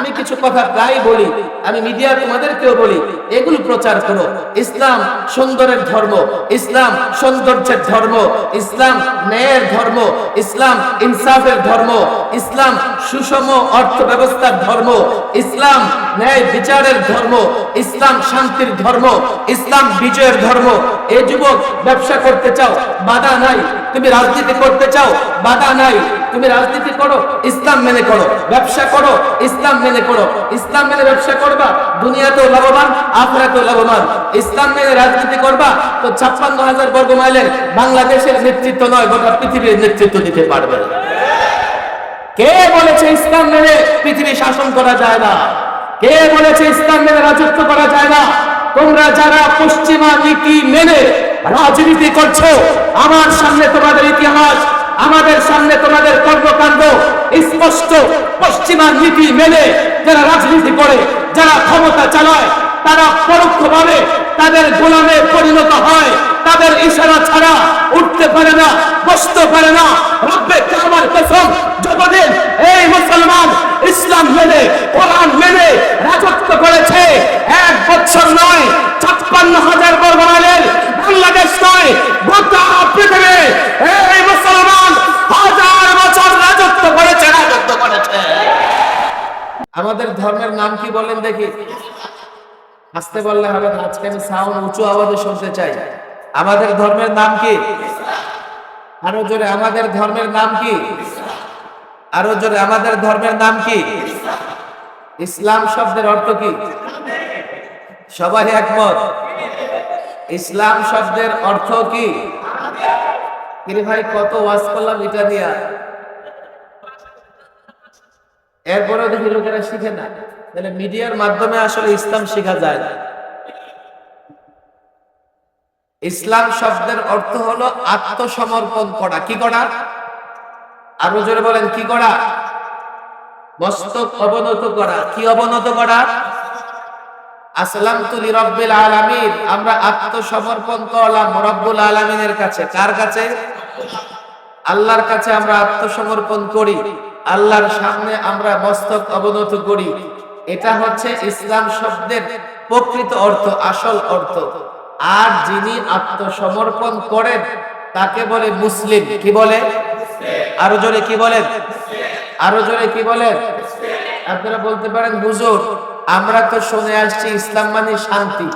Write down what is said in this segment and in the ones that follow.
আমি কিছু কথা প্রায় বলি, আমি মিডিয়া তোমাদেরকেও বলি, এগুলো প্রচার করো। ইসলাম সুন্দরের ধর্ম, ইসলাম সৌন্দর্যের ধর্ম, ইসলাম ন্যায়ের ধর্ম, ইসলাম ইনসাফের ধর্ম, ইসলাম সুষম অর্থ ব্যবস্থার ধর্ম, ইসলাম ন্যায় বিচারের ধর্ম, ইসলাম শান্তির ধর্ম, ইসলাম বিজয়ের ধর্ম। এই যুবক ব্যবসা করতে চাও, বাধা নাই। তুমি রাজনীতি করতে চাও, বাধা নাই। তুমি রাজনীতি করো, ইসলাম মেনে করো। ব্যবসা করো, ইসলাম মেনে করো। ইসলাম মেনে ব্যবসা করবা, দুনিয়াতেও লাভবান, আখিরাতেও লাভবান। ইসলাম মেনে রাজনীতি করবা তো 56,000 বর্গ মাইলের বাংলাদেশের নেতৃত্ব নয়, গোটা পৃথিবীর নেতৃত্ব দিতে পারবে। কে বলেছে ইসলাম মেনে পৃথিবী শাসন করা যায় না? কে বলেছে ইসলাম মেনে রাজত্ব করা যায় না? তোমরা যারা পশ্চিমা নীতি মেনে রাজনীতি করছো, আমার সামনে তোমাদের ইতিহাস, আমাদের সামনে তোমাদের কর্মকাণ্ড স্পষ্ট। পশ্চিমা নীতি মেনে যারা রাজনীতি করে, যারা ক্ষমতা চালায়, তারা পরোক্ষভাবে তাদের গোলামে পরিণত হয়। তাদের ইশারা ছাড়া উঠতে পারে না, বসতে পারে না। রব্বে কাবার কসম, যতদিন এই মুসলমান ইসলাম মেনে, কোরআন মেনে রাজত্ব করেছে, 1 বছর নয়, 56,000 বর্গ মাইলের বাংলাদেশ নয়, গোটা পৃথিবী এই মুসলমান 1000 বছর রাজত্ব করেছে, রাজত্ব করেছে। আমাদের ধর্মের নাম কি বলেন দেখি? আসতে বললে হবে না, আজকে আমি সাউন্ড উঁচু আওয়াজে শুনতে চাই। আমাদের ধর্মের নাম কি? আরো জোরে, আমাদের ধর্মের নাম কি? আরো জোরে, আমাদের ধর্মের নাম কি? ইসলাম শব্দের অর্থ কি? সবাই একমত? ইসলাম শব্দের অর্থ কি? ভাই কত ওয়াজ করলাম এটা নিয়ে, এরপরেও দেখি লোকেরা শিখে না। তাহলে মিডিয়ার মাধ্যমে আসলে ইসলাম শেখা যায় না। ইসলাম শব্দের অর্থ হলো আত্মসমর্পণ করা। কি করা? আরো জোরে বলেন, কি করা? মস্তক অবনত করা। কি অবনত করা? আসলামতু লিরাব্বিল আলামিন, আমরা আত্মসমর্পণ করলাম রব্বুল আলামিনের কাছে। কার কাছে? আল্লাহর কাছে আমরা আত্মসমর্পণ করি, আল্লাহর সামনে আমরা মস্তক অবনত করি। এটা হচ্ছে ইসলাম শব্দের প্রকৃত অর্থ, আসল অর্থ। আর যিনি আত্মসমর্পণ করেন তাকে বলে মুসলিম। কি বলে? আরো জোরে কি বলেন? আরো জোরে কি বলেন? আপনারা বলতে পারেন হুজুর, আমরা তো শুনে আসছি ইসলাম মানে শান্তি,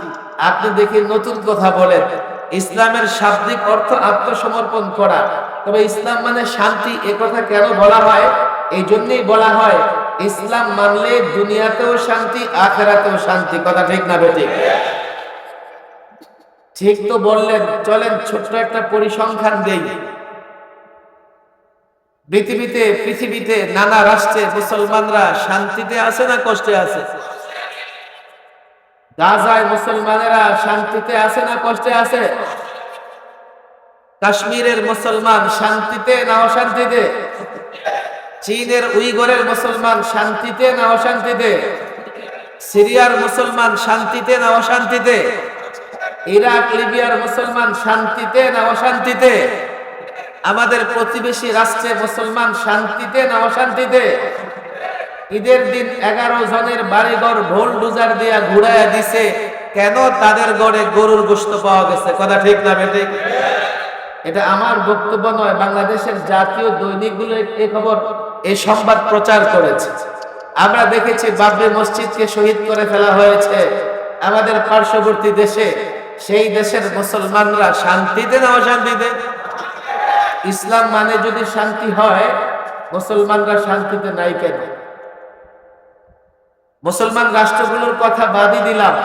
আপনি দেখি নতুন কথা বলেন। ইসলামের শাব্দিক অর্থ আত্মসমর্পণ করা, তবে ইসলাম মানে শান্তি, এ কথা কেন বলা হয়? এই জন্যই বলা হয় ইসলাম মানলে দুনিয়াতেও শান্তি, আখিরাতেও শান্তি। কথা ঠিক না বেঠিক? ঠিক তো বললেন। চলেন ছোট্ট একটা পরিসংখ্যান দেই। পৃথিবীতে নানা রাষ্ট্রে মুসলমানরা শান্তিতে আছে না কষ্টে আছে? গাজায় মুসলমানেরা শান্তিতে আছে না কষ্টে আছে? কাশ্মীরের মুসলমান শান্তিতে না অশান্তিতে? চীনের উইগরের মুসলমান শান্তিতে না অশান্তিতে? সিরিয়ার মুসলমান শান্তিতে না অশান্তিতে? ইরাক লিবিয়ার মুসলমান শান্তিতে না অশান্তিতে? আমাদের প্রতিবেশী রাষ্ট্রে মুসলমান শান্তিতে না অশান্তিতে? ঈদের দিন 11 জনের বাড়িঘর ভোল ডুজার দিয়া ঘুরাইয়া দিছে, কেন? তাদের ঘরে গরুর গোশত পাওয়া গেছে। কথা ঠিক না বেঠিক? এটা আমার বক্তব্য নয়, বাংলাদেশের জাতীয় দৈনিকগুলো এই খবর, এই সংবাদ প্রচার করেছে। আমরা দেখেছি বাবরি মসজিদকে শহীদ করে ফেলা হয়েছে আমাদের পার্শ্ববর্তী দেশে। সেই দেশের মুসলমানরা শান্তিতে না অশান্তিতে? ইসলাম মানে যদি শান্তি হয়, মুসলমানরা শান্তিতে নাই কেন? মুসলমান রাষ্ট্রগুলোর কথা বাদই দিলাম,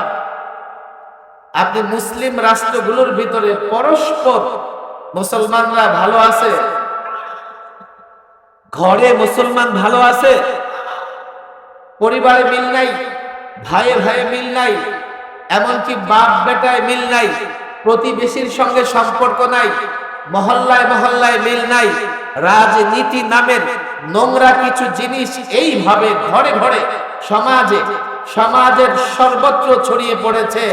আপনি মুসলিম রাষ্ট্রগুলোর ভিতরে পরস্পর মুসলমানরা ভালো আছে? ঘরে মুসলমান ভালো আছে? পরিবারে মিল নাই, ভাইয়ে ভাইয়ে মিল নাই, এমনকি বাপ বেটায় মিল নাই, প্রতিবেশীর সঙ্গে সম্পর্ক নাই, মহল্লায় মহল্লায় মিল নাই। রাজনীতি নামের নোংরা কিছু জিনিস এইভাবে ঘরে ঘরে সমাজের সর্বত্র ছড়িয়ে পড়েছে।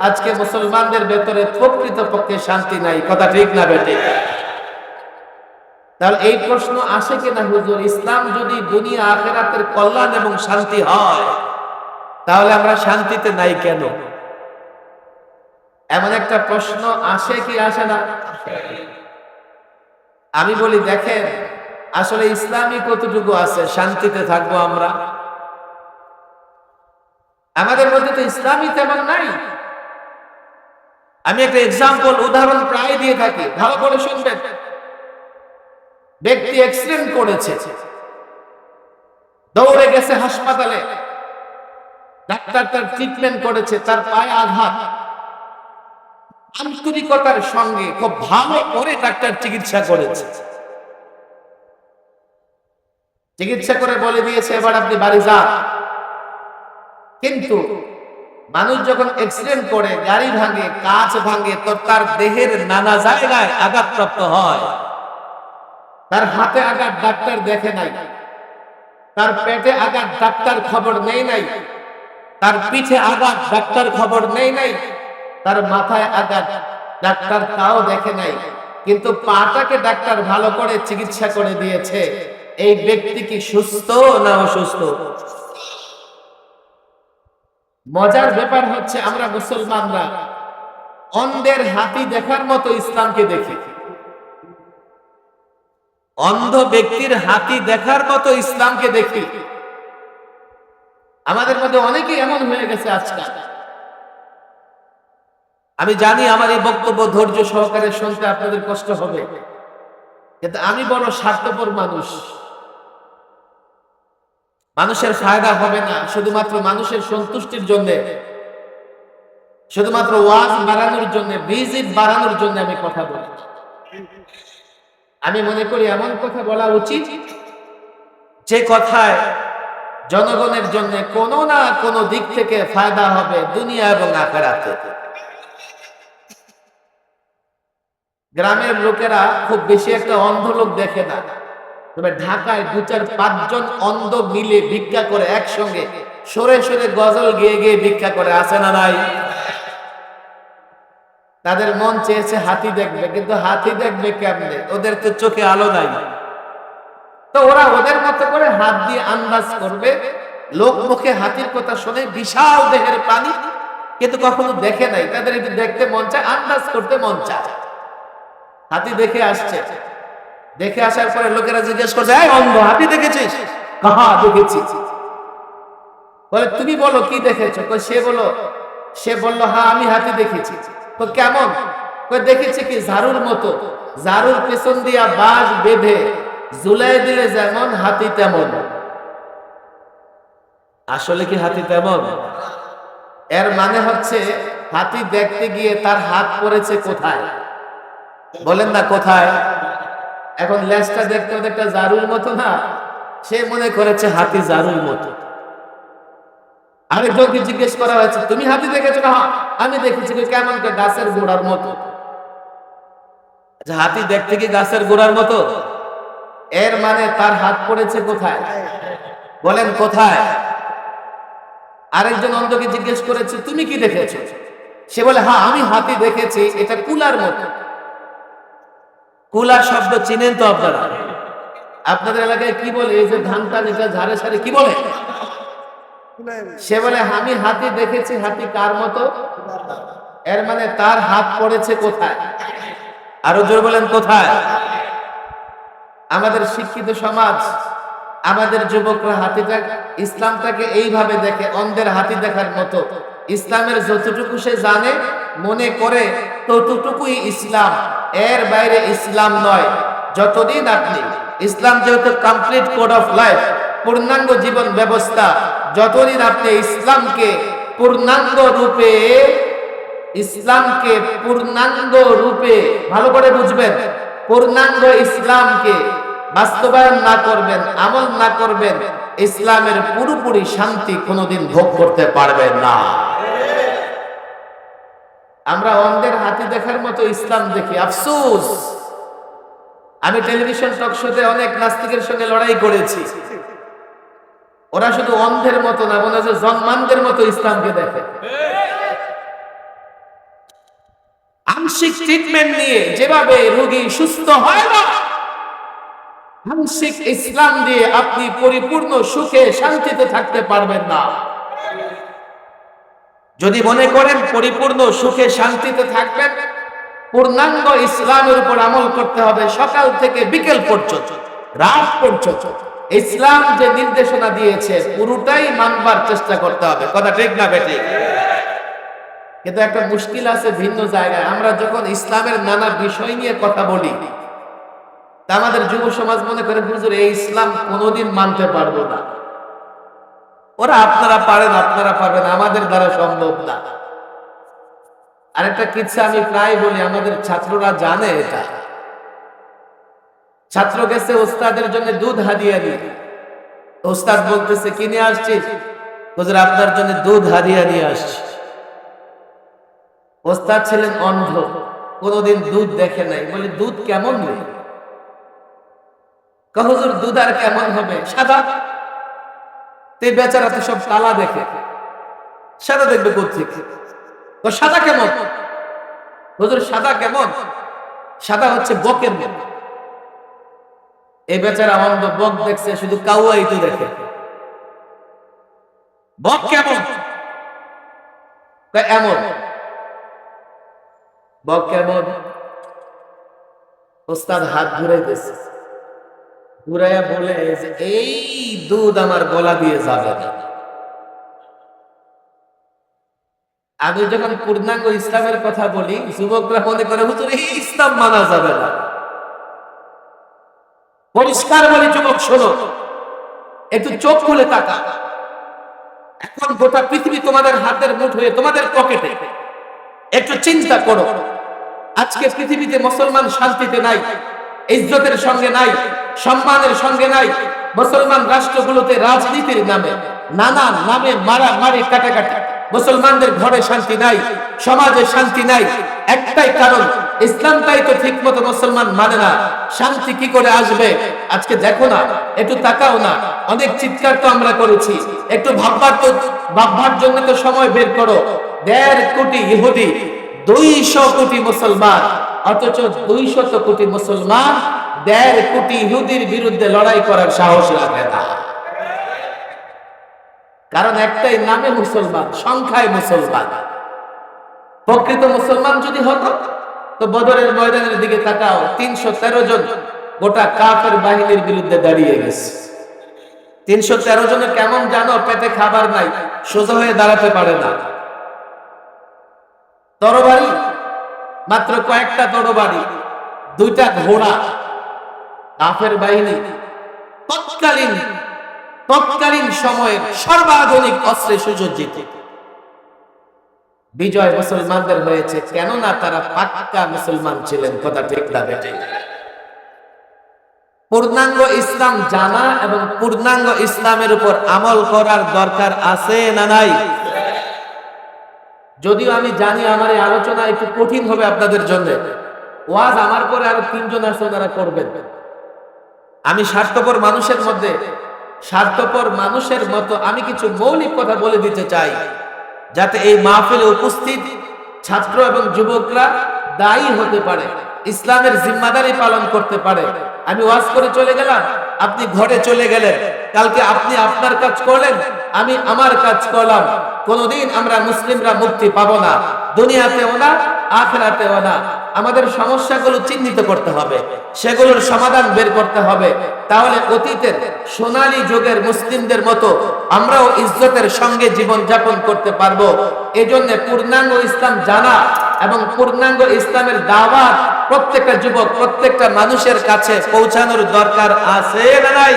আজকে মুসলমানদের ভেতরে প্রকৃতপক্ষে শান্তি নাই। কথা ঠিক না বেঠিক? তাহলে এই প্রশ্ন আসে কিনা হুজুর, ইসলাম যদি দুনিয়া আখিরাতের কল্যাণ এবং শান্তি হয় তাহলে আমরা শান্তিতে নাই কেন? এমন একটা প্রশ্ন আসে কি আসে না? আমি বলি দেখেন, আসলে ইসলামই কতটুকু আছে শান্তিতে থাকবো আমরা? আমাদের মধ্যে তো ইসলামই তেমন নাই। আমি একটা এক্সাম্পল, উদাহরণ প্রায় দিয়ে থাকি, ভালো করে শুনবেন। ব্যক্তি অ্যাক্সিডেন্ট করেছে, দৌড়ে গেছে হাসপাতালে, ডাক্তার তার ট্রিটমেন্ট করেছে, তার পায়ে আঘাত, আন্তরিকতার সঙ্গে খুব ভালো করে ডাক্তার চিকিৎসা করেছে। চিকিৎসা করে বলে দিয়েছে এবার আপনি বাড়ি যান। কিন্তু মানুষ যখন অ্যাক্সিডেন্ট করে, গাড়ি ভাঙে, কাঁচ ভাঙে, তো তার দেহের নানা জায়গায় আঘাতপ্রাপ্ত হয়। তার হাতে আঘাত ডাক্তার দেখে নাই, তার পেটে আঘাত ডাক্তার খবর নেই নাই, তার পিঠে আঘাত ডাক্তার খবর নেই নাই, তার মাথায় আঘাত ডাক্তার তাও দেখে নাই, কিন্তু পাটাকে ডাক্তার ভালো করে চিকিৎসা করে দিয়েছে। এই ব্যক্তি কি সুস্থ না অসুস্থ? মজার ব্যাপার হচ্ছে আমরা মুসলমানরা অন্ধের হাতি দেখার মতো ইসলামকে দেখি। অন্ধ ব্যক্তির হাতি দেখার মতো ইসলামকে দেখি। আমাদের মধ্যে অনেকেই এমন হয়ে গেছে আজকাল। আমি জানি আমার এই বক্তব্য ধৈর্য সহকারে শুনতে আপনাদের কষ্ট হবে, কিন্তু আমি বড় স্বার্থপর মানুষ। মানুষের ফায়দা হবে না শুধুমাত্র মানুষের সন্তুষ্টির জন্য, শুধুমাত্র ওয়াজ বাড়ানোর জন্য, ভিজিট বাড়ানোর জন্য আমি কথা বলি। আমি মনে করি এমন কথা বলা উচিত যে কথায় জনগণের জন্য কোনো না কোনো দিক থেকে ফায়দা হবে দুনিয়া এবং আখিরাতে। গ্রামের লোকেরা খুব বেশি একটা অন্ধ লোক দেখে না, তবে ঢাকায় 2-4-5 জন অন্ধ মিলে ভিক্ষা করে, একসঙ্গে সরে সরে গজল গেয়ে গিয়ে ভিক্ষা করে, আছে না নাই? তাদের মন চেয়েছে হাতি দেখবে, কিন্তু হাতি দেখবে কেমনে? ওদের তো চোখে আলো নাই। তো ওরা ওদের মতো করে হাত দিয়ে আন্দাজ করবে। লোক মুখে হাতির কথা শুনে বিশাল দেহের প্রাণী, কিন্তু কখনো দেখে নাই। তাদের একটু দেখতে মন চায়, আন্দাজ করতে মন চায়। হাতি দেখে আসছে, দেখে আসার পরে লোকেরা জিজ্ঞেস করছে, এই অন্ধ, হাতি দেখেছিস? হ্যাঁ দেখেছি। বলে তুমি বলো কি দেখেছো? সে বলল হ্যাঁ আমি হাতি দেখেছি। তো কেমন? দেখেছি কি ঝাড়ুর মতো, ঝাড়ুর পেছন দিয়া বাঁশ বেঁধে ঝুলাই দিলে যেমন হাতি তেমন। আসলে কি হাতি তেমন? এর মানে হচ্ছে হাতি দেখতে গিয়ে তার হাত পড়েছে কোথায়? বলেন না কোথায়? এখন লেজটা দেখতে একটা ঝাড়ুর মতো না, সে মনে করেছে হাতি ঝাড়ুর মতো। আরেকজনকে জিজ্ঞেস করা হয়েছে, তুমি হাতি দেখেছো? না আমি দেখেছি। কেমন? গাছের গোড়ার মতো। হাতি দেখতে কি গাছের গোড়ার মতো? এর মানে তার হাত পড়েছে কোথায়? বলেন কোথায়? আরেকজন অন্ধকে জিজ্ঞেস করেছে, তুমি কি দেখেছো? সে বলে হ্যাঁ আমি হাতি দেখেছি, এটা কুলার মতো। কুলা শব্দ চিনেন তো আপনারা? আপনাদের এলাকায় কি বলে? এই যে ধানটা যেটা ঝাড়ে সারে কি বলে? সে বলে আমি হাতি দেখেছি। হাতি কার মতো? এর মানে তার হাত পড়েছে কোথায়? আরো জোর বলেন কোথায়? আমাদের শিক্ষিত সমাজ, আমাদের যুবকরা ইসলামটাকে এইভাবে দেখে, অন্ধের হাতি দেখার মতো। ইসলামের যতটুকু সে জানে মনে করে ততটুকুই ইসলাম, এর বাইরে ইসলাম নয়। যতদিন আপনি ইসলাম যেহেতু কমপ্লিট কোড অফ লাইফ, পূর্ণাঙ্গ জীবন ব্যবস্থা, যতদিন আপনি ইসলামকে পূর্ণাঙ্গ রূপে ভালো করে বুঝবেন, পূর্ণাঙ্গ ইসলামকে বাস্তবায়ন না করবেন, আমল না করবেন, ইসলামের পুরোপুরি শান্তি কোনোদিন ভোগ করতে পারবেন না। আমরা অন্ধের হাতি দেখার মতো ইসলাম দেখি। আফসোস, আমি টেলিভিশন টক শোতে অনেক নাস্তিকের সঙ্গে লড়াই করেছি। ওরা শুধু অন্ধের মতো না, মনে হচ্ছে জন্মানদের মতো ইসলামকে দেখে। আংশিক ট্রিটমেন্ট নিয়ে যেভাবে রোগী সুস্থ হয় না, আংশিক ইসলাম দিয়ে আপনি পরিপূর্ণ সুখে শান্তিতে থাকতে পারবেন না। যদি মনে করেন পরিপূর্ণ সুখে শান্তিতে থাকবেন, পূর্ণাঙ্গ ইসলামের উপর আমল করতে হবে। সকাল থেকে বিকেল পর্যন্ত, রাত পর্যন্ত ইসলাম যে নির্দেশনা দিয়েছে পুরোটাই মানবার চেষ্টা করতে হবে। কথা ঠিক না বেঠিক? কিন্তু একটা মুশকিল আছে ভিন্ন জায়গায়। আমরা যখন ইসলামের নানা বিষয় নিয়ে কথা বলি, তা আমাদের যুব সমাজ মনে করে হুজুর এই ইসলাম কোনোদিন মানতে পারবো না। ওরা আপনারা পারেন, আপনারা পারবেন, আমাদের দ্বারা সম্ভব না। আরেকটা কিচ্ছা আমি প্রায় বলি, আমাদের ছাত্ররা জানে এটা। ছাত্র গেছে ওস্তাদের জন্য দুধ হাদিয়া নিয়ে। ওস্তাদ বলতেছে কি নিয়ে আসছিস? হুজুর আপনার জন্য দুধ হাদিয়া নিয়ে আসছি। ওস্তাদ ছিলেন অন্ধ, কোনোদিন দুধ দেখে নাই। বলে দুধ কেমন নেই? হুজুর দুধ আর কেমন হবে, সাদা। তে বেচারা তো সব কালা দেখে, সাদা দেখবে কোথেকে? তো সাদা কেমন? হুজুর সাদা কেমন? সাদা হচ্ছে বকের মতো। এই বেচারা অন্ধ, বক দেখছে শুধু কাউয়াই তো দেখে। বক কেমন? এমন। বক কেমন? ওস্তাদ হাত ঘুরাইতেছে, ঘুরাইয়া বলে যে এই দুধ আমার গলা দিয়ে যাবে না। আমি যখন পূর্ণাঙ্গ ইসলামের কথা বলি, যুবকরা মনে করে হুজুর এই ইসলাম মানা যাবে না। পরিষ্কার বলি যুবক শোনো, একটু চোখ খুলে তাকা। এখন গোটা পৃথিবী তোমাদের হাতের মুঠোয়, তোমাদের পকেটে। একটু চিন্তা করো, আজকে পৃথিবীতে মুসলমান শান্তিতে নাই, ইজ্জতের সঙ্গে নাই, সম্মানের সঙ্গে নাই। মুসলমান রাষ্ট্রগুলোতে রাজনীতির নামে নানা নামে মারামারি, কাটাকাটি। মুসলমানদের ঘরে শান্তি নাই, সমাজে শান্তি নাই। একটাই কারণ, ইসলামটাই তো ঠিক মতো মুসলমান মানে না। শান্তি কি করে আসবে? আজকে দেখো না, একটু তাকাও না। অনেক চিৎকার তো আমরা করেছি, একটু ভাববার জন্য তো সময় বের করো। 1.5 কোটি ইহুদি, 200 কোটি মুসলমান, অথচ 200 কোটি মুসলমান 1.5 কোটি ইহুদির বিরুদ্ধে লড়াই করার সাহস রাখে না। কারণ একটাই, নামে মুসলমান, সংখ্যায় মুসলমান। প্রকৃত মুসলমান যদি হতো তো বদরের ময়দানের দিকে তাকাও, 313 জন গোটা কাফের বাহিনীর বিরুদ্ধে দাঁড়িয়ে গেছে। 313 জনের কেমন জানো? পেটে খাবার নাই, সোজা হয়ে দাঁড়াতে পারে না। তরবারি মাত্র কয়েকটা তরবারি, 2টা ঘোড়া। কাফের বাহিনী তৎকালীন সময়ের সর্বাধুনিক অস্ত্রে সুসজ্জিত। বিজয় মুসলমানদের হয়েছে, কেননা তারা পাক্কা মুসলমান ছিলেন। কথা ঠিক না বেঠিক? পূর্ণাঙ্গ ইসলাম জানা এবং পূর্ণাঙ্গ ইসলামের উপর আমল করার দরকার আছে না নাই? যদিও আমি জানি আমার এই আলোচনা একটু কঠিন হবে আপনাদের জন্য। ওয়াজ আমার পরে আরো 3 জন আছে, ওনারা করবেন। আমি স্বার্থপর মানুষের মতো আমি কিছু মৌলিক কথা বলে দিতে চাই, যাতে এই মাহফিলে উপস্থিত ছাত্র এবং যুবকরা দায়ী হতে পারে, ইসলামের জিম্মাদারি পালন করতে পারে। আমি ওয়াজ করে চলে গেলাম, আপনি ঘরে চলে গেলেন, কালকে আপনি আপনার কাজ করলেন, আমি আমার কাজ করলাম। কোনদিন আমরা মুসলিমরা মুক্তি পাবো না, দুনিয়াতেও না, আখিরাতেও না। আমাদের সমস্যাগুলো চিহ্নিত করতে হবে, সেগুলোর সমাধান বের করতে হবে। তাহলে অতীতের সোনালী যুগের মুসলিমদের মতো আমরাও ইজ্জতের সঙ্গে জীবন যাপন করতে পারবো। এজন্য পূর্ণাঙ্গ ইসলাম জানা এবং পূর্ণাঙ্গ ইসলামের দাওয়াত প্রত্যেকটা যুবক, প্রত্যেকটা মানুষের কাছে পৌঁছানোর দরকার আছে না নাই?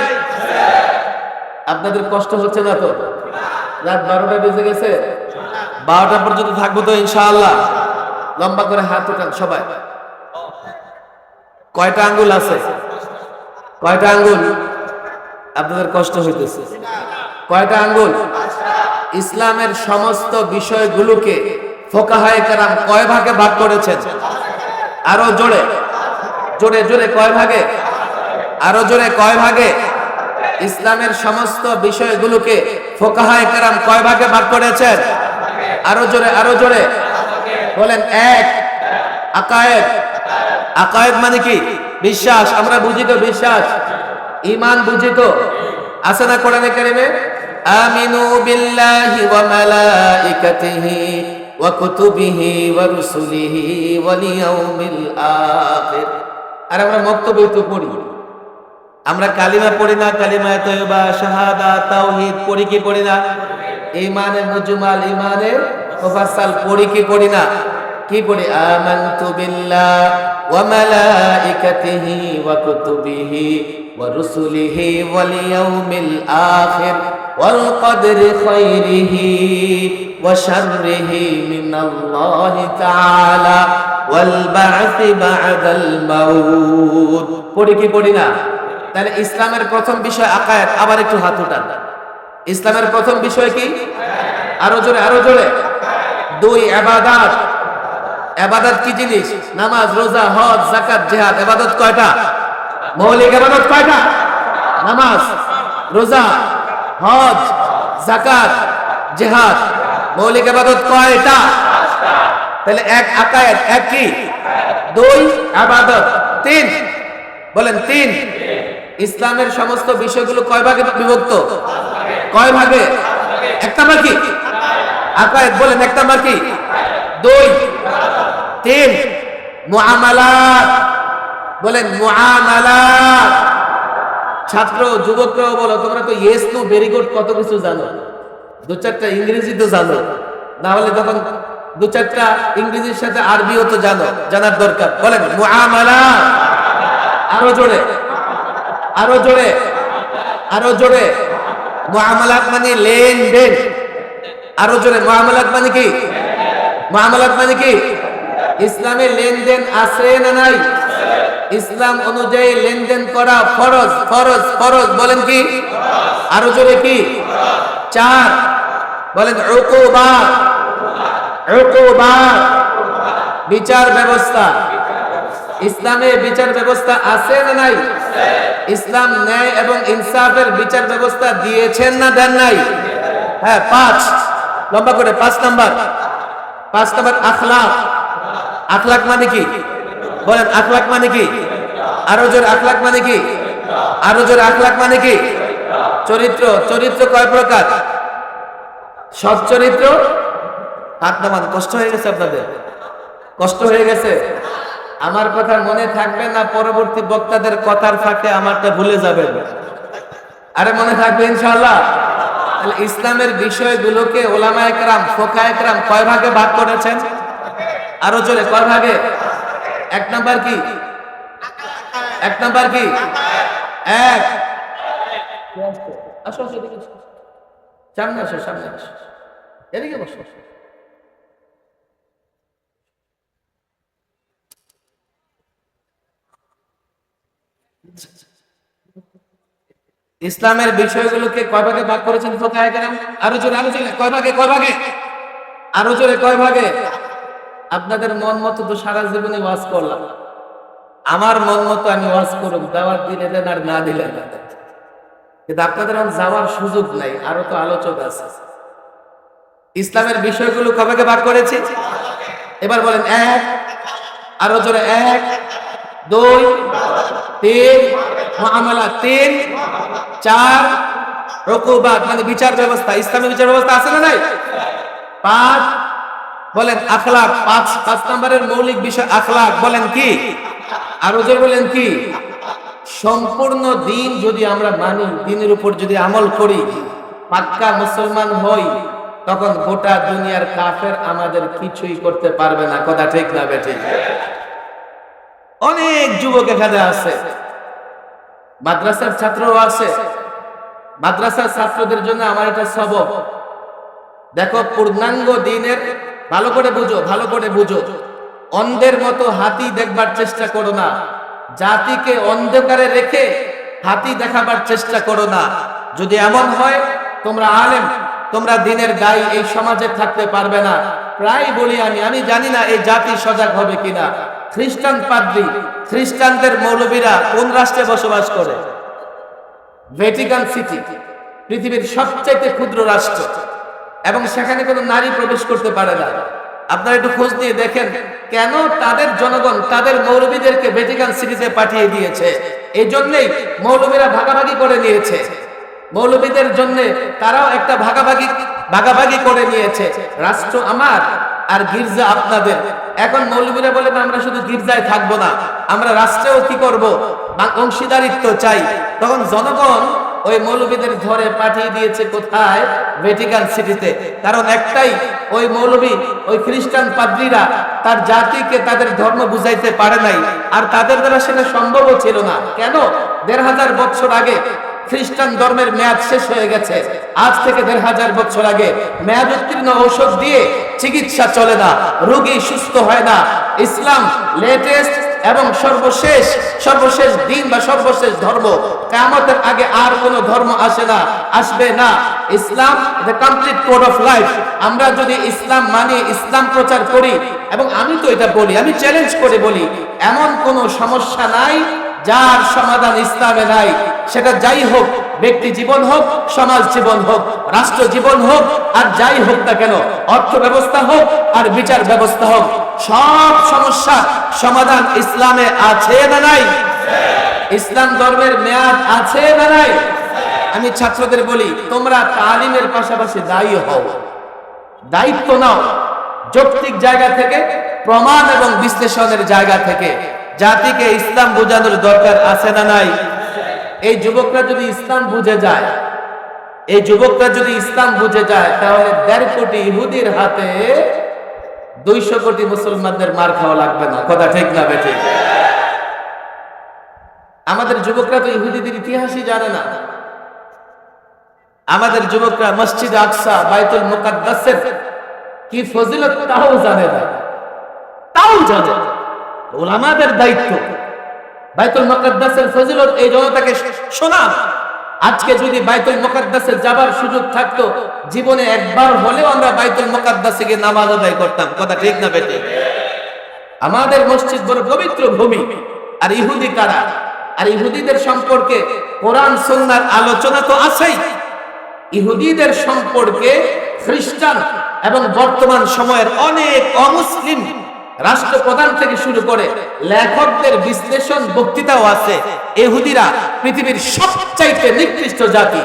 আপনাদের কষ্ট হচ্ছে না তো? রাত 12টা বেজে গেছে, 12টা পর্যন্ত থাকবো তো ইনশাআল্লাহ। লম্বা করে হাত উঠান সবাই। কয়টা আঙ্গুল আছে? কয়টা আঙ্গুল? আপনাদের কষ্ট হইতেছে। কয়টা আঙ্গুল? ইসলামের সমস্ত বিষয়গুলোকে ফুকাহায়ে কেরাম কয় ভাগে ভাগ করেছেন? আরো জোরে জোরে জোরে কয় ভাগে? আরো জোরে কয় ভাগে? ইসলামের সমস্ত বিষয়গুলোকে ফুকাহায়ে কেরাম কয় ভাগে ভাগ করেছেন? আরো জোরে, আরো জোরে বলেন। 1, আকায়েদ। আকায়েদ মানে কি? বিশ্বাস। আমরা বুঝি তো বিশ্বাস। ঈমান বুঝি তো? আছে না কোরআনে কারিমে? আমিনু বিল্লাহি ওয়া মালাইকাতিহি ওয়া কুতুবিহি ওয়া রুসুলিহি ওয়াল ইয়াউমিল আখির। আর আমরা বক্তব্য তো পড়ি, আমরা কালিমা পড়ি না? কালিমা তয়বা, শাহাদাত, তাওহীদ পড়ি কি পড়ি না? ঈমানের মুজমাল, ঈমানের মুফাসসাল পড়ি কি পড়ি না? কি পড়ি? আমানতু বিল্লাহ ওয়া মালাইকাতিহি ওয়া কুতুবিহি ওয়া রুসুলিহি ওয়াল ইয়াউমিল আখির ওয়াল কদরি খায়রিহি ওয়া শাররিহি মিনাল্লাহি তাআলা ওয়াল বা'থি বা'দাল মাউত। পড়ি কি পড়ি না? তাহলে ইসলামের প্রথম বিষয় আকায়েদ। আবার একটু হাত উঠান। ইসলামের প্রথম বিষয় কি? আরো জোরে, আরো জোরে। 2 ইবাদত। ইবাদত কি জিনিস? নামাজ, রোজা, হজ, যাকাত, জিহাদ। ইবাদত কয়টা? মৌলিক ইবাদত কয়টা? নামাজ, রোজা, হজ, যাকাত, জিহাদ। মৌলিক ইবাদত কয়টা? তাহলে 1 আকায়েদ, 1 কি? 2 ইবাদত, 3 বলেন 3। ইসলামের সমস্ত বিষয়গুলো কয় ভাগে বিভক্ত? কয় ভাগে? 1 নাম্বার কি? আকায়েদ। বলেন 1 নাম্বার কি? 2 3 মুআমালাত। বলেন মুআমালাত। ছাত্র যুবকরাও বলো, তোমরা তো ইয়েস নো ভেরি গুড কত কিছু জানো, 2-4টা ইংরেজি তো জানো, না হলে তখন 2-4টা ইংরেজির সাথে আরবিও তো জানো, জানার দরকার। বলেন মুআমালাত। আরো জোরে, আরো জোরে, আরো জোরে। মুআমালাত মানে লেনদেন। আরো জোরে। মুআমালাত মানে কি? মুআমালাত মানে কি? ইসলামে লেনদেন আছে না নাই? ইসলাম অনুযায়ী লেনদেন করা ফরজ, ফরজ, ফরজ। বলেন কি? আরো জোরে কি? 4 বলেন উকুবাত। উকুবাত বিচার ব্যবস্থা। ইসলামে বিচার ব্যবস্থা আছে না নাই? ইসলাম ন্যায় এবং ইনসাফের বিচার ব্যবস্থা দিয়েছেন না দেন নাই? হ্যাঁ। 5 লম্বা করে 5 নাম্বার। 5 নাম্বার আখলাক। আখলাক মানে কি? বলেন আখলাক মানে কি? আরো জোরে। আখলাক মানে কি? আরো জোরে। আখলাক মানে কি? চরিত্র। চরিত্র কয় প্রকার? সৎ চরিত্র। হাত নামান। কষ্ট হয়ে গেছে আপনাদের? কষ্ট হয়ে গেছে? আমার কথা মনে থাকবে না পরবর্তী বক্তাদের কথার ফাঁকে আমারটা ভুলে যাবেন? আরে মনে থাকবে ইনশাআল্লাহ। তাহলে ইসলামের বিষয়গুলোকে উলামায়ে কেরাম, ফোকায়ে কেরাম কয় ভাগে ভাগ করেছেন? আরো জোরে কয় ভাগে? 1 নাম্বার কি? 1 নাম্বার কি? 1 আসো, আসো, এদিকে আসো। সামনে আসো, সামনে আসো, এদিকে বসো। ইসলামের বিষয়গুলোকে কয় ভাগে ভাগ করেছেন ফোকায়ে কেরাম? আরো জোরে, আরো জোরে। কয় ভাগে? কয় ভাগে? আরো জোরে কয় ভাগে? আপনাদের মন মতো তো সারা জীবনে ওয়াজ করলাম। আমার মন মতো আমি ওয়াজ করব, দাওয়াত দিলে দেন আর না দিলে না। কিন্তু আপনাদের এখন যাওয়ার সুযোগ নাই, আরো তো আলোচক আছে। ইসলামের বিষয়গুলো কয় ভাগে ভাগ করেছি? এবার বলেন 1, আরো জোরে 1, 2, 3 মুআমালাত, 3, 4 উকুবাত মানে বিচার ব্যবস্থা। ইসলামী বিচার ব্যবস্থা আছে না নাই? 5 বলেন আখলাক। 5 নম্বরের মৌলিক বিষয় আখলাক। বলেন কি? আরো জোরে বলেন কি? সম্পূর্ণ দিন যদি আমরা মানি, দিনের উপর যদি আমল করি, পাক্কা মুসলমান হই, তখন গোটা দুনিয়ার কাফের আমাদের কিছুই করতে পারবে না। কথা ঠিক না বেঠিক? অনেক যুবক এখানে আছে, মাদ্রাসার ছাত্রও আছে। মাদ্রাসার ছাত্রদের জন্য আমার এটা সবক। দেখো, পূর্ণাঙ্গ দিনের ভালো করে বুঝো, ভালো করে বুঝো। অন্ধের মতো হাতি দেখবার চেষ্টা করো না। জাতিকে অন্ধকারে রেখে হাতি দেখাবার চেষ্টা করো না। যদি এমন হয় তোমরা আলেম, তোমরা দিনের দায়ী, এই সমাজে থাকতে পারবে না। প্রায় বলি আমি জানি না এই জাতি সজাগ হবে কিনা। খ্রিস্টান পাদ্রী, খ্রিস্টানদের মৌলবীরা কোন রাষ্ট্রে বসবাস করে? ভ্যাটিকান সিটি, পৃথিবীর সবচেয়ে ক্ষুদ্র রাষ্ট্র, এবং সেখানে কোনো নারী প্রবেশ করতে পারে না। আপনারা একটু খোঁজ নিয়ে দেখেন কেন তাদের জনগণ তাদের মৌলবীদেরকে ভ্যাটিকান সিটিতে পাঠিয়ে দিয়েছে। এই জন্যই মৌলবীরা ভাগাভাগি করে নিয়েছে, মৌলবীদের জন্য তারাও একটা ভাগাভাগি করে নিয়েছে। রাষ্ট্র আমার আর গির্জা আপনাদের। এখন মৌলবীরা বলে আমরা শুধু গির্জায় থাকবো না, আমরা রাষ্ট্রেও কি করব, অংশীদারিত্ব চাই। তখন জনগণ ওই মৌলবীদের ধরে পাঠিয়ে দিয়েছে কোথায়? ভ্যাটিকান সিটিতে। কারণ একটাই, ওই মৌলবী, ওই খ্রিস্টান পাদ্রীরা তার জাতিকে তাদের ধর্ম বুঝাইতে পারে নাই, আর তাদের দ্বারা সেটা সম্ভবও ছিল না। কেন? 1500 বছর আগে খ্রিস্টান ধর্মের মেয়াদ শেষ হয়ে গেছে। আজ থেকে 1500 বছর আগে মেয়াদ উত্তীর্ণ ঔষধ দিয়ে চিকিৎসা চলে না, রোগী সুস্থ হয় না। ইসলাম লেটেস্ট এবং সর্বশেষ দিন বা সর্বশেষ ধর্ম। কিয়ামতের আগে আর কোনো ধর্ম আসবে না। Islam the complete code of life. আমরা যদি ইসলাম মানি, ইসলাম প্রচার করি, এবং আমি তো এটা বলি, আমি চ্যালেঞ্জ করে বলি, এমন কোনো সমস্যা নাই যার সমাধান ইসলামে নাই। সেটা যাই হোক, ব্যক্তি জীবন হোক, সমাজ জীবন হোক, রাষ্ট্র জীবন হোক, আর যাই হোক না কেন, অর্থ ব্যবস্থা হোক আর বিচার ব্যবস্থা হোক, সব সমস্যা সমাধান ইসলামে আছে না নাই? ইসলাম ধর্মের মেয়াদ আছে না নাই? আমি ছাত্রদের বলি, তোমরা তালিমের পাশাপাশি দায়ী হও, দায়িত্ব নাও, যৌক্তিক জায়গা থেকে, প্রমাণ এবং বিশ্লেষণের জায়গা থেকে জাতিকে ইসলাম বোঝানোর দরকার আছে না নাই? এই যুবকরা যদি ইসলাম বুঝে যায়, তাহলে 1.5 কোটি ইহুদির হাতে 200 কোটি মুসলমানদের মার খাওয়া লাগবে না। কথা ঠিক না বেঠিক? আমাদের যুবকরা তো ইহুদিদের ইতিহাসই জানে না। আমাদের যুবকরা মসজিদ আকসা, বাইতুল মুকাদ্দাসের কি ফজিলত তাও জানে না, তাও জানে। উলামাদের দায়িত্ব বাইতুল মুকাদ্দাসের ফজিলত এই জনতাকে শোনা। আজকে যদি বাইতুল মুকাদ্দাসে যাবার সুযোগ থাকতো, জীবনে একবার হলেও আমরা বাইতুল মুকাদ্দাসে গিয়ে নামাজ আদায় করতাম। কথা ঠিক না বেটে? আমাদের মসজিদ বড় পবিত্র ভূমি। আর ইহুদি কারা? আর ইহুদিদের সম্পর্কে কোরআন সুন্নাহর আলোচনা তো আছেই। ইহুদিদের সম্পর্কে খ্রিস্টান এবং বর্তমান সময়ের অনেক অমুসলিম রাষ্ট্রপ্রধান থেকে শুরু করে লেখকদের বিশ্লেষণ বক্তৃতাও আছে। ইহুদিরা পৃথিবীর সবচাইতে নিকৃষ্ট জাতি,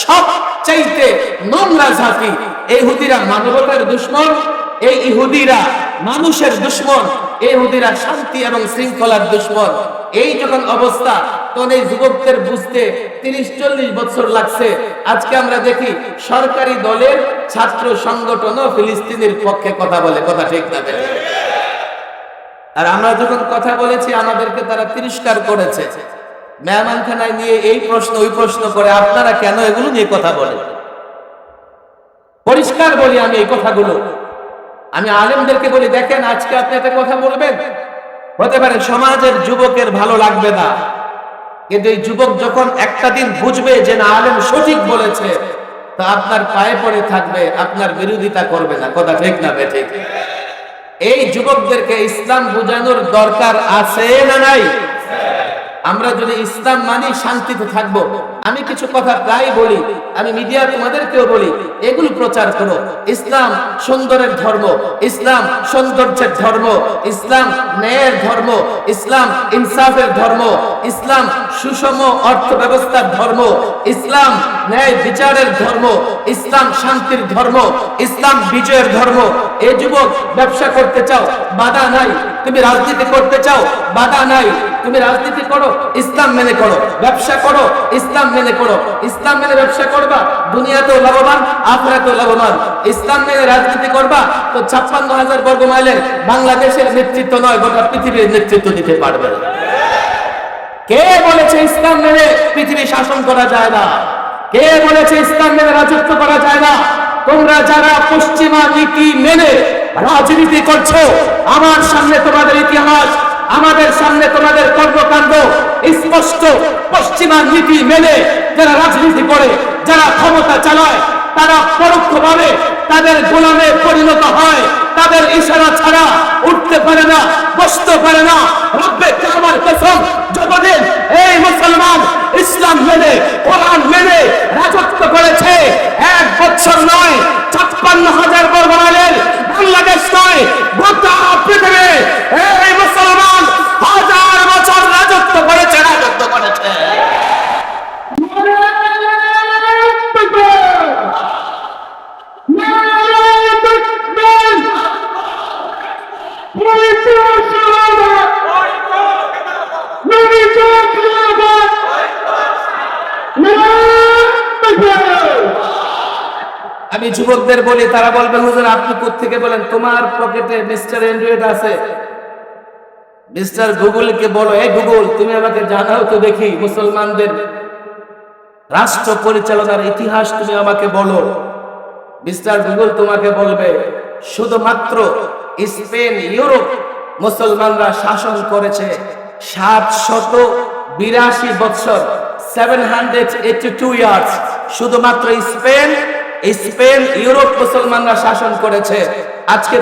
সবচাইতে নোংরা জাতি। ইহুদিরা মানবতার দুশমন, এই ইহুদিরা মানুষের দুশমন, ইহুদিরা শান্তি এবং শৃঙ্খলার দুশমন। এই যখন অবস্থা, তখন এই যুবকদের বুঝতে 30-40 বছর লাগছে। আজকে আমরা দেখি সরকারি দলের ছাত্র সংগঠনও ফিলিস্তিনের পক্ষে কথা বলে। কথা ঠিক না? আর আমরা যখন কথা বলেছি, আমাদেরকে তারা তিরস্কার করেছে। মেহমানখানায় নিয়ে এই প্রশ্ন ওই প্রশ্ন করে, আপনারা কেন এগুলো নিয়ে কথা বলেন? পরিষ্কার বলি আমি এই কথাগুলো। আমি আলেমদেরকে বলি, দেখেন আজকে আপনি একটা কথা বলবেন, হতে পারে সমাজের যুবকের ভালো লাগবে না, কিন্তু এই যুবক যখন একটা দিন বুঝবে যে না, আলেম সঠিক বলেছে, তা আপনার পায়ে পড়ে থাকবে, আপনার বিরোধিতা করবে না। কথা ঠিক না বেঠিক? এই যুবকদেরকে ইসলাম বোঝানোর দরকার আছে না নাই? আমরা যদি ইসলাম মানি, শান্তিতে থাকবো। আমি কিছু কথা প্রায় বলি, আমি মিডিয়া তোমাদেরকেও বলি, এগুলো প্রচার করো। ইসলাম সুন্দরের ধর্ম, ইসলাম সৌন্দর্যের ধর্ম, ইসলাম ন্যায়ের ধর্ম, ইসলাম ইনসাফের ধর্ম, ইসলাম সুষম অর্থ ব্যবস্থার ধর্ম, ইসলাম ন্যায় বিচারের ধর্ম, ইসলাম শান্তির ধর্ম, ইসলাম বিজয়ের ধর্ম। এই যুবক ব্যবসা করতে চাও, বাধা নাই। তুমি রাজনীতি করতে চাও, বাধা নাই। তুমি রাজনীতি করো, ইসলাম মেনে করো। ব্যবসা করো, ইসলাম মেনে করো। ইসলাম মেনে ব্যবসা করবা, দুনিয়াতেও লাভবান, আখিরাতেও লাভবান। ইসলাম মেনে রাজনীতি করবা তো 56,000 বর্গ মাইলের বাংলাদেশের নেতৃত্ব নয়, গোটা পৃথিবীর নেতৃত্ব দিতে পারবে। কে বলেছে ইসলাম মেনে পৃথিবী শাসন করা যায় না? কে বলেছে ইসলাম মেনে রাজত্ব করা যায় না? তোমরা যারা পশ্চিমা নীতি মেনে রাজনীতি করছো, আমার সামনে তোমাদের ইতিহাস, আমাদের সামনে তোমাদের কর্মকাণ্ড স্পষ্ট। পশ্চিমা নীতি মেনে যারা রাজনীতি করে, যারা ক্ষমতা চালায়, তারা পরোক্ষভাবে তাদের গোলামে পরিণত হয়। তাদের ইশারা ছাড়া উঠতে পারে না, বসতে পারে না। রব্বে কাবার কসম, যতদিন এই মুসলমান ইসলাম মেনে, কোরআন মেনে রাজত্ব করেছে, 1 বছর নয়, 56,000 বর্গ মাইলের বাংলাদেশ নয়, গোটা পৃথিবী এই মুসলমান 1000 বছর রাজত্ব করেছে। আমি যুবকদের বলি, তারা বলবে হুজুর আপনি কোত্থেকে বলেন? তোমার পকেটে মিস্টার অ্যান্ড্রয়েড আছে, মিস্টার গুগলকে বলো, এই গুগল তুমি আমাকে জানাও তো দেখি মুসলমানদের রাষ্ট্র পরিচালনার ইতিহাস তুমি আমাকে বলো। মিস্টার গুগল তোমাকে বলবে শুধুমাত্র স্পেন ইউরোপ মুসলমানরা শাসন করেছে 782 বছর, 782 ইয়ার্স। শুধুমাত্র স্পেন ইউরোপ মুসলমানরা শাসন করেছে। আজকে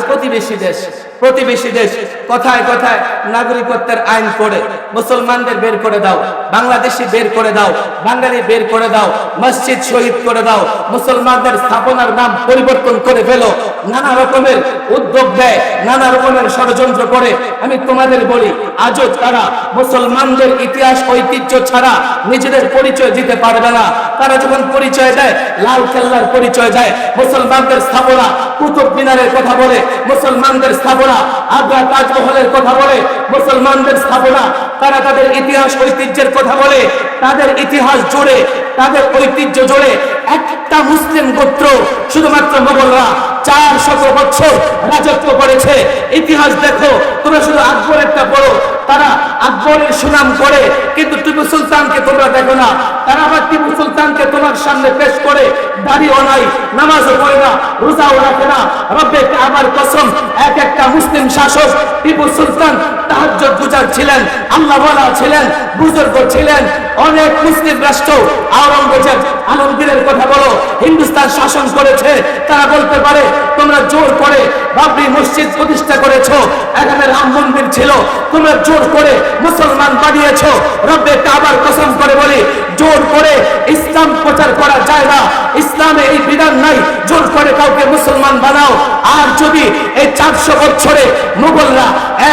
প্রতিবেশী দেশ কথায় কথায় নাগরিকত্বের আইন করে মুসলমানদের বের করে দাও, বাংলাদেশি বের করে দাও, বাঙালি বের করে দাও, মসজিদ শহীদ করে দাও, মুসলমানদের স্থাপনার নাম পরিবর্তন করে ফেলো, নানা রকমের উদ্যোগ দেয়, নানা রকমের ষড়যন্ত্র করে। আমি তোমাদের বলি, আজও তারা মুসলমানদের ইতিহাস ঐতিহ্য ছাড়া নিজেদের পরিচয় দিতে পারবে না। তারা যখন পরিচয় দেয়, লাল কেল্লার পরিচয় দেয়, মুসলমানদের স্থাপনা কুতুব মিনারের কথা বলে, মুসলমানদের স্থাপনা আগ্রা তাজমহলের কথা বলে, মুসলমানদের স্থাপনা তারা তাদের ইতিহাস ঐতিহ্যের কথা বলে। তাদের ইতিহাস জুড়ে, তাদের ঐতিহ্য জুড়ে একটা মুসলিম গোত্র শুধুমাত্র মোগলরা 400 বছর রাজত্ব করেছে। ইতিহাস দেখো, তোমরা শুধু আকবরেরটা পড়ো, তারা আকবরের সুনাম করে, কিন্তু টিপু সুলতানকে তোমরা দেখো না। তারা আবার টিপু সুলতানকে তোমার সামনে পেশ করে দাড়িও নাই, নামাজও পড়ে না, রোজাও রাখে না। রব্বে কাবার কসম, এক একটা মুসলিম শাসক টিপু সুলতান তাহাজ্জুদ গুজার ছিলেন, আল্লাহওয়ালা ছিলেন, বুজুর্গ ছিলেন। অনেক মুসলিম রাষ্ট্র আওরঙ্গজেব আলমগীরের কথা বলো, হিন্দুস্তান শাসন করেছে। তারা বলতে পারে তোমরা জোর করে বাবরি মসজিদ প্রতিষ্ঠা করেছো, এখানে রাম মন্দির ছিল, তোমরা জোর করে মুসলমান বানিয়েছো। রব্বে কাবার কসম করে বলি, জোর করে ইসলাম প্রচার করা যায় না। ইসলামে এই বিধান নাই জোর করে কাউকে মুসলমান বানাও। আর যদি এই 400 বছরে মুঘলরা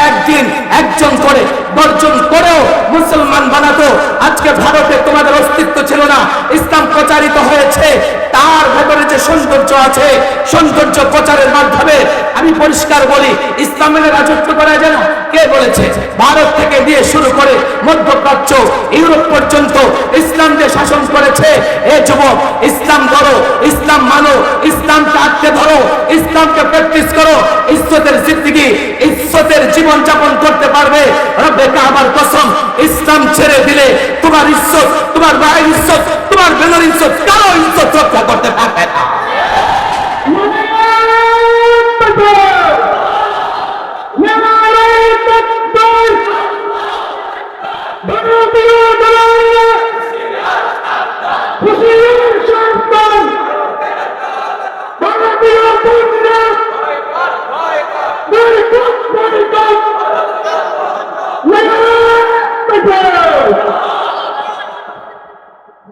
একদিন একজন করে 10 জন করেও মুসলমান বানাতো, আজকে ভারতে তোমাদের অস্তিত্ব ছিল না। ইসলাম প্রচারিত হয়েছে, তার ভেতরে যে সৌন্দর্য আছে, সৌন্দর্য প্রচারের মাধ্যমে আমি পরিষ্কার বলি, ইসলামের রাজত্ব করা যায় না। কে বলেছে? ভারত থেকে দিয়ে শুরু করে মধ্যপ্রাচ্য, ইউরোপ পর্যন্ত ইসলাম যে শাসন করেছে। এ যুবক, ইসলাম ধরো, ইসলাম মানো, ইসলামকে আঁকড়ে ধরো, ইসলামকে প্র্যাকটিস করো। ইজ্জতের জিন্দেগি, ইজ্জতের জীবন যাপন করতে পারবে। রব্বে কাবার কসম, ইসলাম ছেড়ে দিলে তোমার ইজ্জত, তোমার ভাইয়ের ইজ্জত, তোমার বোনের ইজ্জত, কারো ইজ্জত রক্ষা করতে পারবে না।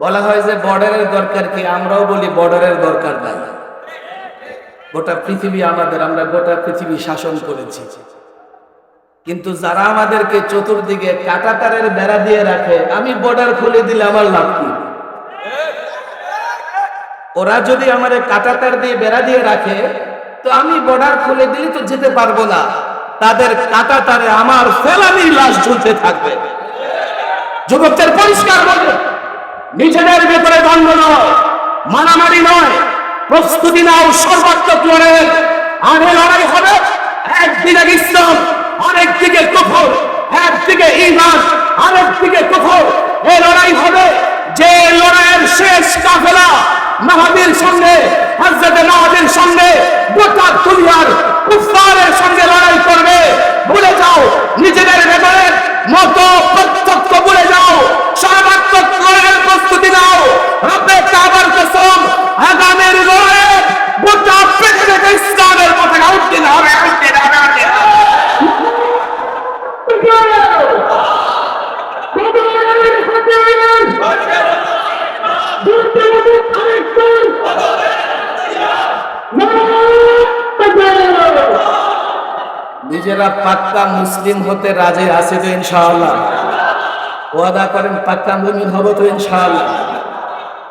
বলা হয় যে বর্ডারের দরকার কি, আমরাও বলি বর্ডারের দরকার নাই। গোটা পৃথিবী আমাদের, আমরা গোটা পৃথিবী শাসন করেছি, কিন্তু যারা আমাদেরকে চতুর্দিকে কাঁটাতারের বেড়া দিয়ে রাখে, আমি বর্ডার খুলে দিলে আমার লাভ কি? ওরা যদি আমাদের কাঁটাতার দিয়ে বেড়া দিয়ে রাখে, তো আমি বর্ডার খুলে দিলে তো যেতে পারবো না। তাদের কাঁটাতারে আমার ফেলানির লাশ ঝুলতে থাকবে। যুবকদের পরিষ্কার বলে, নিজেদের ভেতরে দ্বন্দ্ব নয়, মারামারি নয়, প্রস্তুতি নাও সর্বাত্মক লড়াই। আর এই লড়াই হবে একদিকে ইসলাম, আরেকদিকে কুফর, একদিকে ঈমান, আরেকদিকে কুফর। এই লড়াই হবে, যে লড়াইয়ের শেষ কাফেলা মাহদীর সঙ্গে, হযরত মাহদীর সঙ্গে গোটা দুনিয়ার কুফারের সঙ্গে লড়াই করবে। ভুলে যাও নিজেদের ভেতরে মত প্রত্যক্ষ, ভুলে যাও সর্বাত্মক লড়াইয়ের প্রস্তুতি নাও। রব্বে কাবার কসম, আগামীর লড়াইয়ে গোটা পৃথিবীতে ইসলামের পতাকা উঠতে হবে, উঠতে হবে। নিজেরা পাক্কা মুসলিম হতে রাজি আছে তো ইনশাআল্লাহ? ওয়াদা করেন পাক্কা মুমিন হব তো ইনশাআল্লাহ?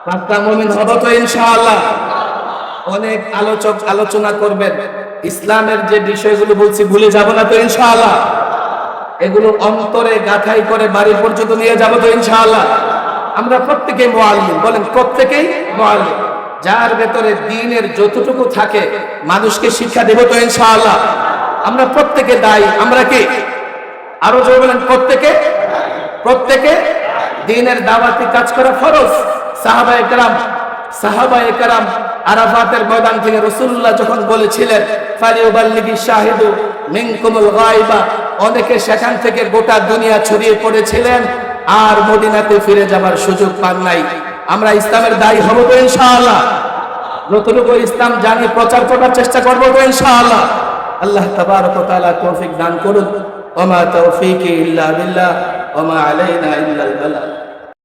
পাক্কা মুমিন হব তো ইনশাআল্লাহ? অনেক আলোচক আলোচনা করবেন, ইসলামের যে বিষয়গুলো বলছি ভুলে যাব না তো ইনশাআল্লাহ? এগুলো অন্তরে গাঁথাই করে বাড়ি পর্যন্ত নিয়ে যাব তো ইনশাআল্লাহ? আমরা প্রত্যেকেই মুআল্লিম, বলেন প্রত্যেকেই মুআল্লিম। যার ভেতরে দ্বীনের যতটুকু থাকে মানুষকে শিক্ষা দেব তো ইনশাআল্লাহ। আমরা প্রত্যেকে দায়ী। আমরা কি? আরো জোরে বলেন, প্রত্যেকে দ্বীনের দাওয়াতি কাজ করা ফরজ। সাহাবায়ে কেরাম আরাফাতের ময়দান থেকে রাসূলুল্লাহ যখন বলেছিলেন ফালিউবাল্লিগি শাহিদু মিনকুমুল গায়বা, অনেকে সেখান থেকে গোটা দুনিয়া ছড়িয়ে পড়েছিলেন আর মদিনাতে ফিরে যাবার সুযোগ পান নাই। আমরা ইসলামের দায়ী হব তো ইনশাআল্লাহ। যতটুকু ইসলাম জানি প্রচার করার চেষ্টা করব তো ইনশাআল্লাহ। আল্লাহ তাবারক ওয়া তাআলা তৌফিক দান করুন। ওয়া মা তৌফিকি ইল্লা বিল্লাহ ওয়া মা আলাইনা ইল্লাল বালাগ।